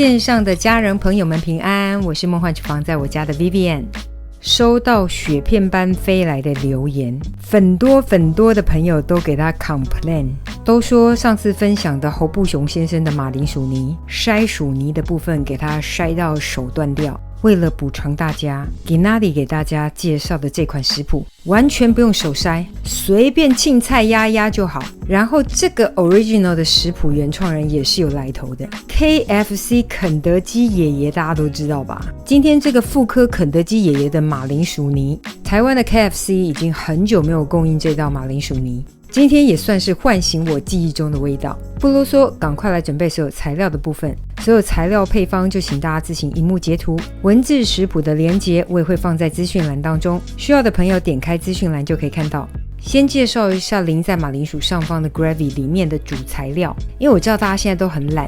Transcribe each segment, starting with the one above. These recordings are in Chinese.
线上的家人朋友们平安，我是梦幻厨房在我家的 Vivian。 收到雪片般飞来的留言，很多的朋友都给他 complain， 都说上次分享的侯布雄先生的马铃薯泥筛薯泥的部分给他筛到手断掉。为了补偿大家， Gennady 给大家介绍的这款食谱完全不用手筛，随便青菜压压就好。然后这个 original 的食谱原创人也是有来头的， KFC 肯德基爷爷大家都知道吧。今天这个复刻肯德基爷爷的马铃薯泥，台湾的 KFC 已经很久没有供应这道马铃薯泥，今天也算是唤醒我记忆中的味道。不啰嗦，赶快来准备所有材料的部分。所有材料配方就请大家自行萤幕截图，文字食谱的连结我也会放在资讯栏当中，需要的朋友点开资讯栏就可以看到。先介绍一下淋在马铃薯上方的 gravy 里面的主材料，因为我知道大家现在都很懒，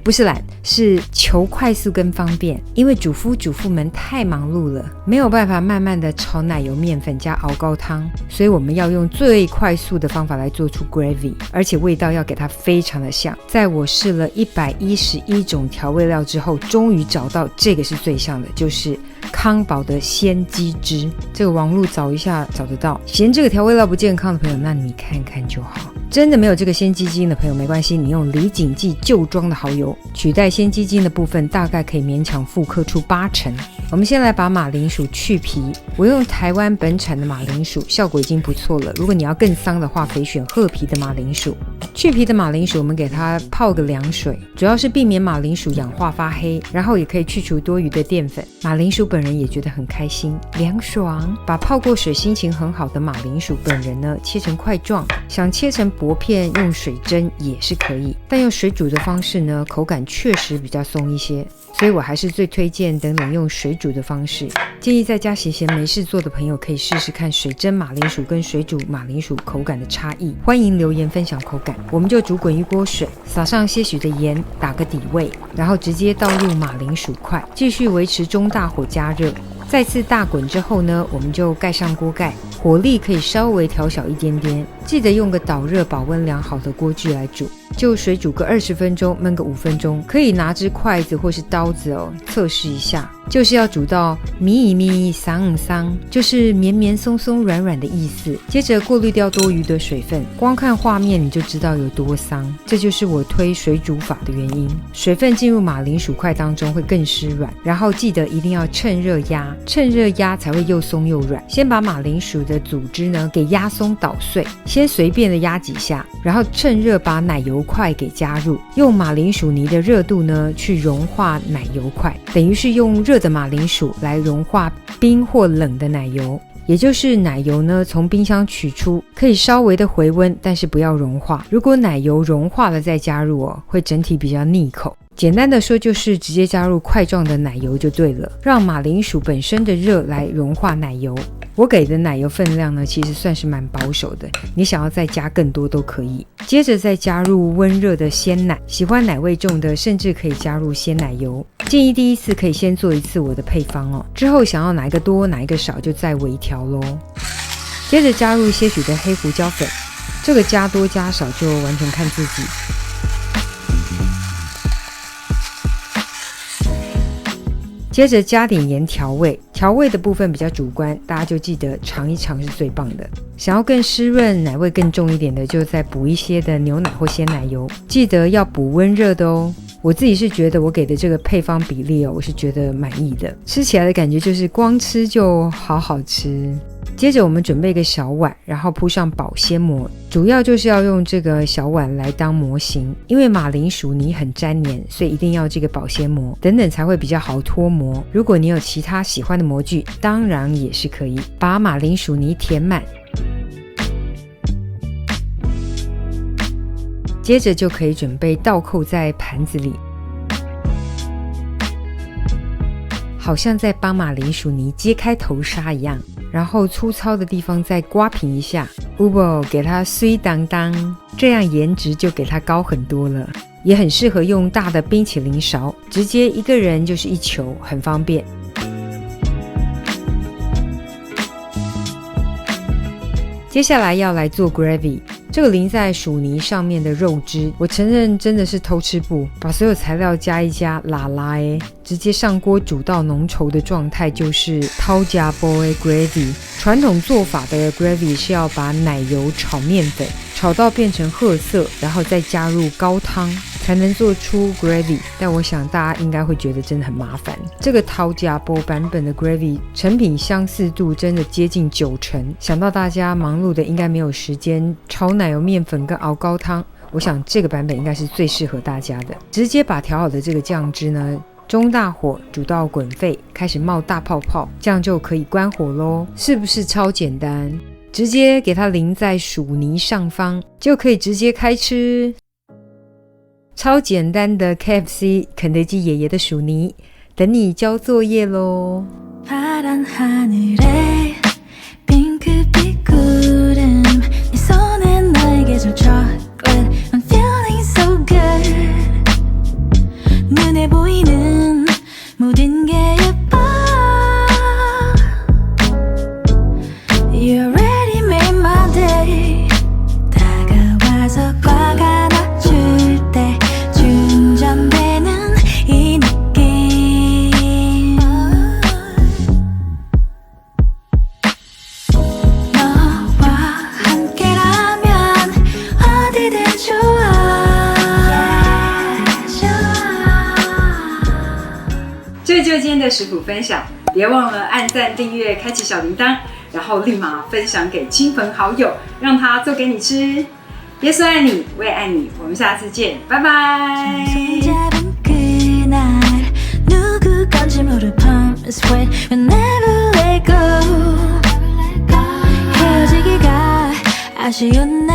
不是懒，是求快速跟方便，因为主夫主妇们太忙碌了，没有办法慢慢的炒奶油面粉加熬高汤，所以我们要用最快速的方法来做出 gravy， 而且味道要给它非常的像。在我试了111种调味料之后，终于找到这个是最像的，就是康宝的鲜鸡汁。这个网路找一下找得到，嫌这个调味料不健康的朋友，那你看看就好。真的没有这个鲜鸡精的朋友没关系，你用李锦记旧装的蚝油取代鲜鸡精的部分，大概可以勉强复刻出80%。我们先来把马铃薯去皮，我用台湾本产的马铃薯，效果已经不错了。如果你要更香的话，可以选褐皮的马铃薯。去皮的马铃薯我们给它泡个凉水，主要是避免马铃薯氧化发黑，然后也可以去除多余的淀粉。马铃薯本人也觉得很开心，凉爽。把泡过水心情很好的马铃薯本人呢切成块状，想切成薄片用水蒸也是可以，但用水煮的方式呢口感确实比较松一些，所以我还是最推荐等等用水煮的方式。建议在家闲闲没事做的朋友可以试试看水蒸马铃薯跟水煮马铃薯口感的差异，欢迎留言分享口感。我们就煮滚一锅水，撒上些许的盐打个底味，然后直接倒入马铃薯块，继续维持中大火加热。再次大滚之后呢，我们就盖上锅盖，火力可以稍微调小一点点，记得用个导热保温良好的锅具来煮，就水煮个20分钟，焖个5分钟，可以拿只筷子或是刀子测试一下，就是要煮到咪桑桑，就是绵绵松松软软的意思。接着过滤掉多余的水分，光看画面你就知道有多桑，这就是我推水煮法的原因。水分进入马铃薯块当中会更湿软，然后记得一定要趁热压，趁热压才会又松又软。先把马铃薯的组织呢给压松捣碎，先随便的压几下，然后趁热把奶油块给加入，用马铃薯泥的热度呢去融化奶油块，等于是用热的马铃薯来融化冰或冷的奶油，也就是奶油呢从冰箱取出，可以稍微的回温，但是不要融化。如果奶油融化了再加入会整体比较腻口。简单的说就是直接加入块状的奶油就对了，让马铃薯本身的热来融化奶油。我给的奶油分量呢其实算是蛮保守的，你想要再加更多都可以。接着再加入温热的鲜奶，喜欢奶味重的甚至可以加入鲜奶油。建议第一次可以先做一次我的配方之后想要哪一个多哪一个少就再微调咯。接着加入些许的黑胡椒粉，这个加多加少就完全看自己。接着加点盐调味，调味的部分比较主观，大家就记得尝一尝是最棒的。想要更湿润奶味更重一点的，就再补一些的牛奶或鲜奶油，记得要补温热的我自己是觉得我给的这个配方比例我是觉得满意的，吃起来的感觉就是光吃就好好吃。接着我们准备一个小碗，然后铺上保鲜膜，主要就是要用这个小碗来当模型，因为马铃薯泥很粘黏，所以一定要这个保鲜膜，等等才会比较好脱模。如果你有其他喜欢的模具，当然也是可以。把马铃薯泥填满，接着就可以准备倒扣在盘子里，好像在帮马铃薯泥揭开头纱一样，然后粗糙的地方再刮平一下，给它碎当当，这样颜值就给它高很多了。也很适合用大的冰淇淋勺，直接一个人就是一球，很方便。接下来要来做 gravy，这个淋在薯泥上面的肉汁，我承认真的是偷吃步，把所有材料加一加，拉拉直接上锅煮到浓稠的状态，就是掏夹波的 gravy。传统做法的 gravy 是要把奶油炒面粉，炒到变成褐色，然后再加入高汤，才能做出 gravy。但我想大家应该会觉得真的很麻烦。这个掏夹波版本的 gravy 成品相似度真的接近90%。想到大家忙碌的应该没有时间炒奶油面粉跟熬高汤，我想这个版本应该是最适合大家的。直接把调好的这个酱汁呢，中大火煮到滚沸，开始冒大泡泡，这样就可以关火咯。是不是超简单？直接给它淋在薯泥上方，就可以直接开吃。超简单的 KFC 肯德基爷爷的薯泥，等你交作业咯。这就是今天的食谱分享，别忘了按赞、订阅、开启小铃铛，然后立马分享给亲朋好友，让他做给你吃。耶稣爱你，我也爱你，我们下次见，拜拜。아쉬운